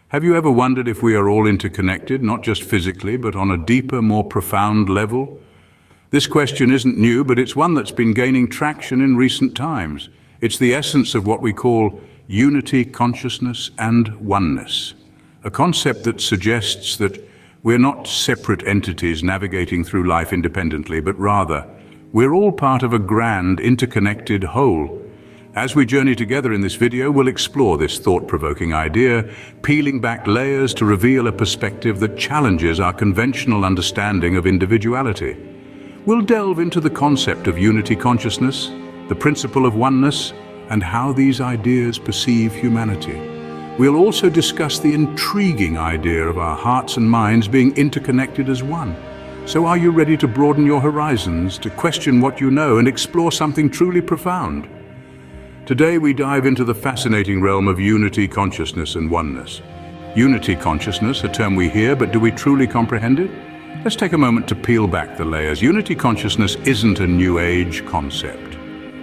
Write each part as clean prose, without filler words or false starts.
Have you ever wondered if we are all interconnected, not just physically, but on a deeper, more profound level? This question isn't new, but it's one that's been gaining traction in recent times. It's the essence of what we call unity, consciousness, and oneness. A concept that suggests that we're not separate entities navigating through life independently, but rather, we're all part of a grand, interconnected whole. As we journey together in this video, we'll explore this thought-provoking idea, peeling back layers to reveal a perspective that challenges our conventional understanding of individuality. We'll delve into the concept of unity consciousness, the principle of oneness, and how these ideas perceive humanity. We'll also discuss the intriguing idea of our hearts and minds being interconnected as one. So are you ready to broaden your horizons, to question what you know, and explore something truly profound? Today we dive into the fascinating realm of unity consciousness and oneness. Unity consciousness, a term we hear, but do we truly comprehend it? Let's take a moment to peel back the layers. Unity consciousness isn't a New Age concept.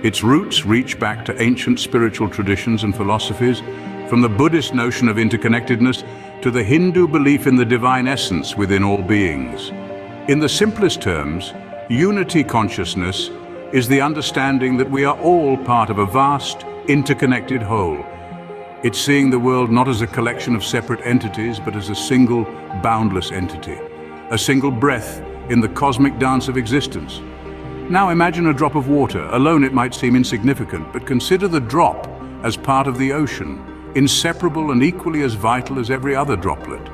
Its roots reach back to ancient spiritual traditions and philosophies, from the Buddhist notion of interconnectedness to the Hindu belief in the divine essence within all beings. In the simplest terms, unity consciousness is the understanding that we are all part of a vast, interconnected whole. It's seeing the world not as a collection of separate entities, but as a single, boundless entity, a single breath in the cosmic dance of existence. Now imagine a drop of water. Alone it might seem insignificant, but consider the drop as part of the ocean, inseparable and equally as vital as every other droplet.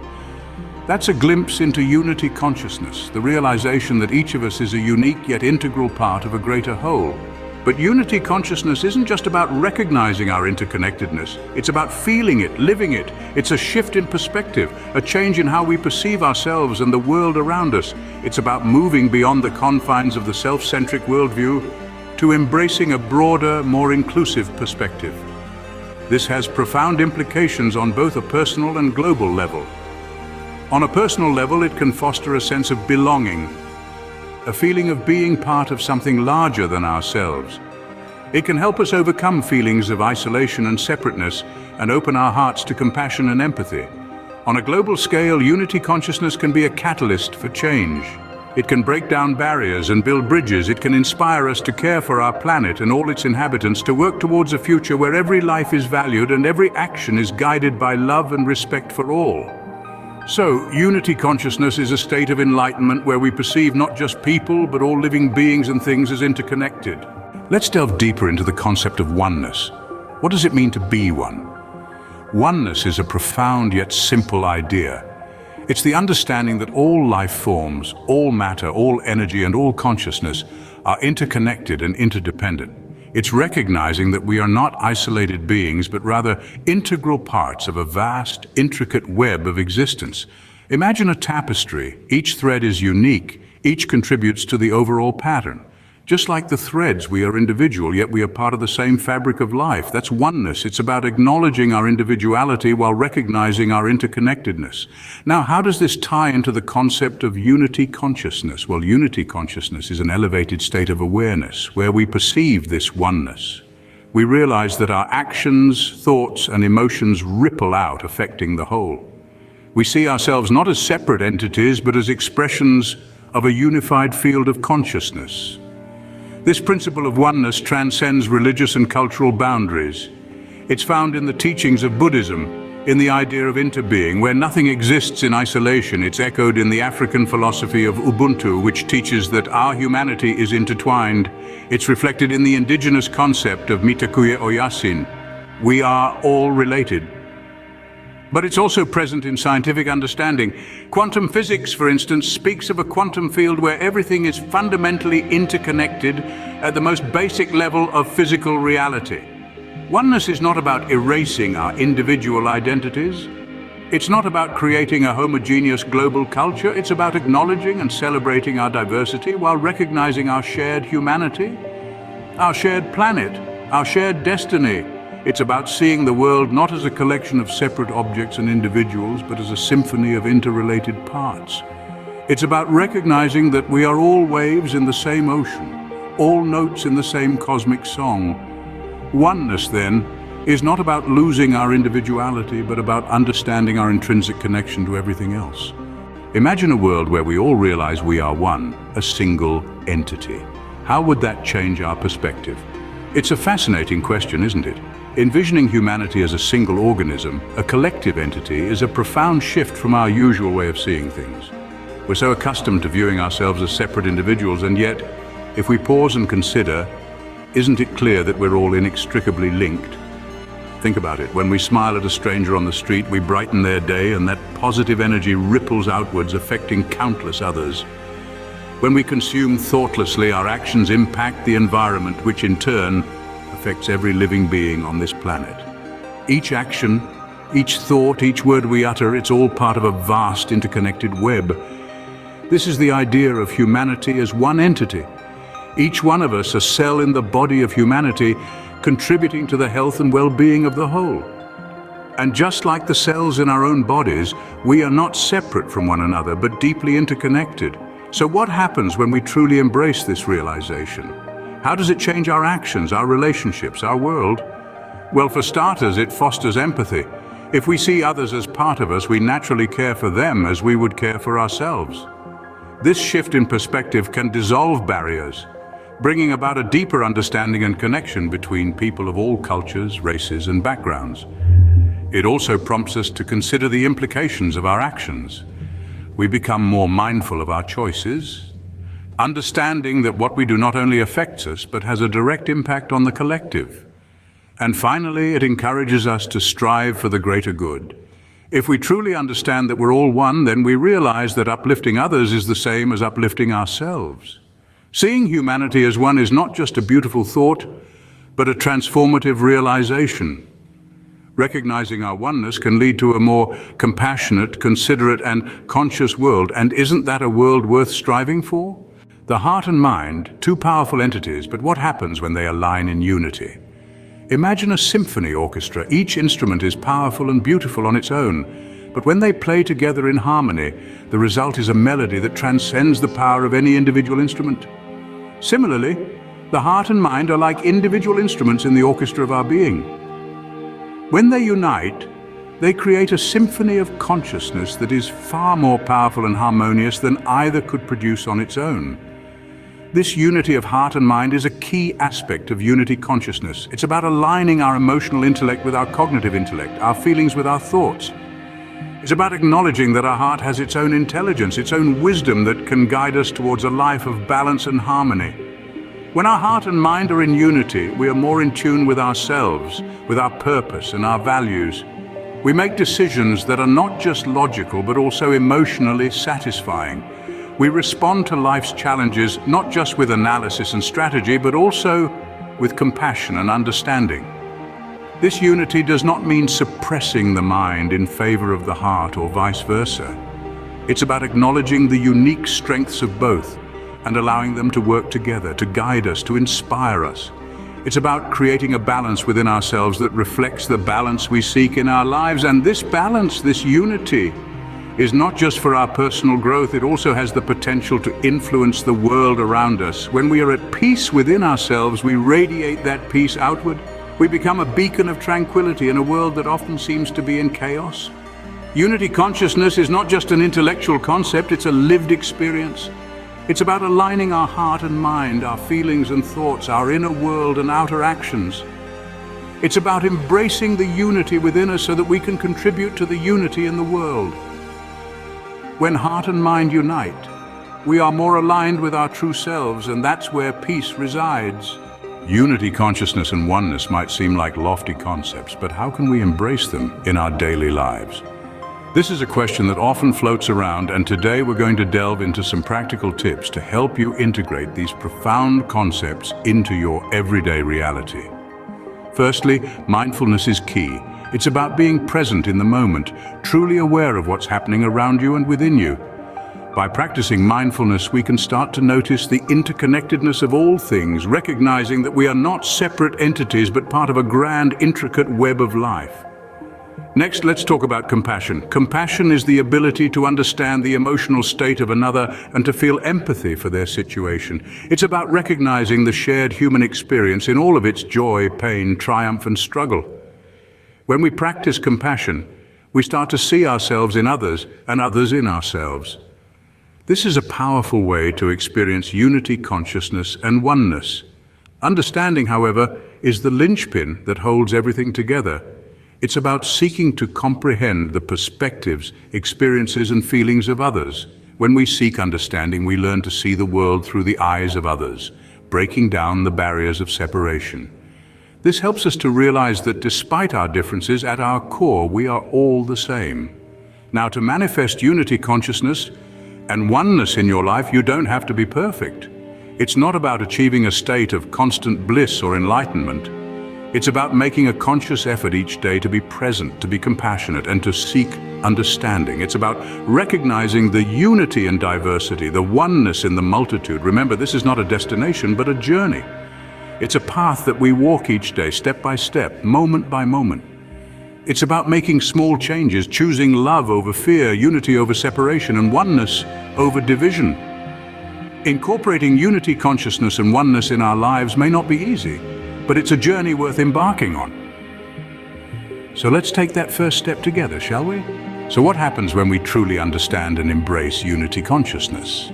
That's a glimpse into unity consciousness, the realization that each of us is a unique yet integral part of a greater whole. But unity consciousness isn't just about recognizing our interconnectedness. It's about feeling it, living it. It's a shift in perspective, a change in how we perceive ourselves and the world around us. It's about moving beyond the confines of the self-centric worldview to embracing a broader, more inclusive perspective. This has profound implications on both a personal and global level. On a personal level, it can foster a sense of belonging, a feeling of being part of something larger than ourselves. It can help us overcome feelings of isolation and separateness and open our hearts to compassion and empathy. On a global scale, unity consciousness can be a catalyst for change. It can break down barriers and build bridges. It can inspire us to care for our planet and all its inhabitants, to work towards a future where every life is valued and every action is guided by love and respect for all. So, unity consciousness is a state of enlightenment where we perceive not just people, but all living beings and things as interconnected. Let's delve deeper into the concept of oneness. What does it mean to be one? Oneness is a profound yet simple idea. It's the understanding that all life forms, all matter, all energy, and all consciousness are interconnected and interdependent. It's recognizing that we are not isolated beings, but rather integral parts of a vast, intricate web of existence. Imagine a tapestry. Each thread is unique. Each contributes to the overall pattern. Just like the threads, we are individual, yet we are part of the same fabric of life. That's oneness. It's about acknowledging our individuality while recognizing our interconnectedness. Now, how does this tie into the concept of unity consciousness? Well, unity consciousness is an elevated state of awareness where we perceive this oneness. We realize that our actions, thoughts, and emotions ripple out, affecting the whole. We see ourselves not as separate entities, but as expressions of a unified field of consciousness. This principle of oneness transcends religious and cultural boundaries. It's found in the teachings of Buddhism, in the idea of interbeing, where nothing exists in isolation. It's echoed in the African philosophy of Ubuntu, which teaches that our humanity is intertwined. It's reflected in the indigenous concept of Mitakuye Oyasin. We are all related. But it's also present in scientific understanding. Quantum physics, for instance, speaks of a quantum field where everything is fundamentally interconnected at the most basic level of physical reality. Oneness is not about erasing our individual identities. It's not about creating a homogeneous global culture. It's about acknowledging and celebrating our diversity while recognizing our shared humanity, our shared planet, our shared destiny. It's about seeing the world not as a collection of separate objects and individuals, but as a symphony of interrelated parts. It's about recognizing that we are all waves in the same ocean, all notes in the same cosmic song. Oneness, then, is not about losing our individuality, but about understanding our intrinsic connection to everything else. Imagine a world where we all realize we are one, a single entity. How would that change our perspective? It's a fascinating question, isn't it? Envisioning humanity as a single organism, a collective entity, is a profound shift from our usual way of seeing things. We're so accustomed to viewing ourselves as separate individuals, and yet, if we pause and consider, isn't it clear that we're all inextricably linked? Think about it. When we smile at a stranger on the street, we brighten their day, and that positive energy ripples outwards, affecting countless others. When we consume thoughtlessly, our actions impact the environment, which in turn affects every living being on this planet. Each action, each thought, each word we utter, it's all part of a vast interconnected web. This is the idea of humanity as one entity. Each one of us a cell in the body of humanity, contributing to the health and well-being of the whole. And just like the cells in our own bodies, we are not separate from one another, but deeply interconnected. So what happens when we truly embrace this realization? How does it change our actions, our relationships, our world? Well, for starters, it fosters empathy. If we see others as part of us, we naturally care for them as we would care for ourselves. This shift in perspective can dissolve barriers, bringing about a deeper understanding and connection between people of all cultures, races, and backgrounds. It also prompts us to consider the implications of our actions. We become more mindful of our choices, understanding that what we do not only affects us, but has a direct impact on the collective. And finally, it encourages us to strive for the greater good. If we truly understand that we're all one, then we realize that uplifting others is the same as uplifting ourselves. Seeing humanity as one is not just a beautiful thought, but a transformative realization. Recognizing our oneness can lead to a more compassionate, considerate, and conscious world. And isn't that a world worth striving for? The heart and mind, two powerful entities, but what happens when they align in unity? Imagine a symphony orchestra. Each instrument is powerful and beautiful on its own, but when they play together in harmony, the result is a melody that transcends the power of any individual instrument. Similarly, the heart and mind are like individual instruments in the orchestra of our being. When they unite, they create a symphony of consciousness that is far more powerful and harmonious than either could produce on its own. This unity of heart and mind is a key aspect of unity consciousness. It's about aligning our emotional intellect with our cognitive intellect, our feelings with our thoughts. It's about acknowledging that our heart has its own intelligence, its own wisdom that can guide us towards a life of balance and harmony. When our heart and mind are in unity, we are more in tune with ourselves, with our purpose and our values. We make decisions that are not just logical, but also emotionally satisfying. We respond to life's challenges not just with analysis and strategy, but also with compassion and understanding. This unity does not mean suppressing the mind in favor of the heart or vice versa. It's about acknowledging the unique strengths of both and allowing them to work together, to guide us, to inspire us. It's about creating a balance within ourselves that reflects the balance we seek in our lives. And this balance, this unity, is not just for our personal growth, it also has the potential to influence the world around us. When we are at peace within ourselves, we radiate that peace outward. We become a beacon of tranquility in a world that often seems to be in chaos. Unity consciousness is not just an intellectual concept, it's a lived experience. It's about aligning our heart and mind, our feelings and thoughts, our inner world and outer actions. It's about embracing the unity within us so that we can contribute to the unity in the world. When heart and mind unite, we are more aligned with our true selves, and that's where peace resides. Unity consciousness and oneness might seem like lofty concepts, but how can we embrace them in our daily lives? This is a question that often floats around, and today we're going to delve into some practical tips to help you integrate these profound concepts into your everyday reality. Firstly, mindfulness is key. It's about being present in the moment, truly aware of what's happening around you and within you. By practicing mindfulness, we can start to notice the interconnectedness of all things, recognizing that we are not separate entities, but part of a grand, intricate web of life. Next, let's talk about compassion. Compassion is the ability to understand the emotional state of another and to feel empathy for their situation. It's about recognizing the shared human experience in all of its joy, pain, triumph, and struggle. When we practice compassion, we start to see ourselves in others and others in ourselves. This is a powerful way to experience unity, consciousness, and oneness. Understanding, however, is the linchpin that holds everything together. It's about seeking to comprehend the perspectives, experiences, and feelings of others. When we seek understanding, we learn to see the world through the eyes of others, breaking down the barriers of separation. This helps us to realize that despite our differences, at our core, we are all the same. Now, to manifest unity, consciousness, and oneness in your life, you don't have to be perfect. It's not about achieving a state of constant bliss or enlightenment. It's about making a conscious effort each day to be present, to be compassionate, and to seek understanding. It's about recognizing the unity in diversity, the oneness in the multitude. Remember, this is not a destination, but a journey. It's a path that we walk each day, step by step, moment by moment. It's about making small changes, choosing love over fear, unity over separation, and oneness over division. Incorporating unity, consciousness, and oneness in our lives may not be easy, but it's a journey worth embarking on. So let's take that first step together, shall we? So what happens when we truly understand and embrace unity consciousness?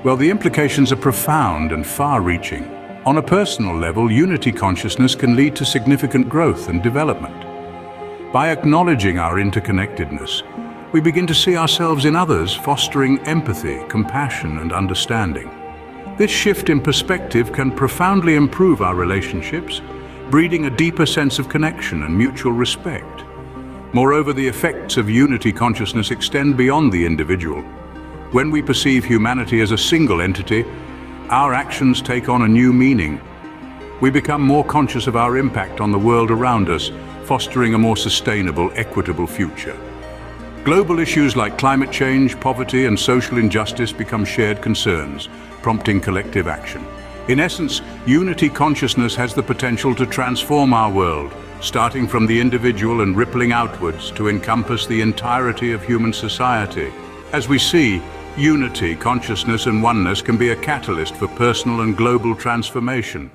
Well, the implications are profound and far-reaching. On a personal level, unity consciousness can lead to significant growth and development. By acknowledging our interconnectedness, we begin to see ourselves in others, fostering empathy, compassion, and understanding. This shift in perspective can profoundly improve our relationships, breeding a deeper sense of connection and mutual respect. Moreover, the effects of unity consciousness extend beyond the individual. When we perceive humanity as a single entity, our actions take on a new meaning. We become more conscious of our impact on the world around us, fostering a more sustainable, equitable future. Global issues like climate change, poverty, and social injustice become shared concerns, prompting collective action. In essence, unity consciousness has the potential to transform our world, starting from the individual and rippling outwards to encompass the entirety of human society. As we see, unity, consciousness, and oneness can be a catalyst for personal and global transformation.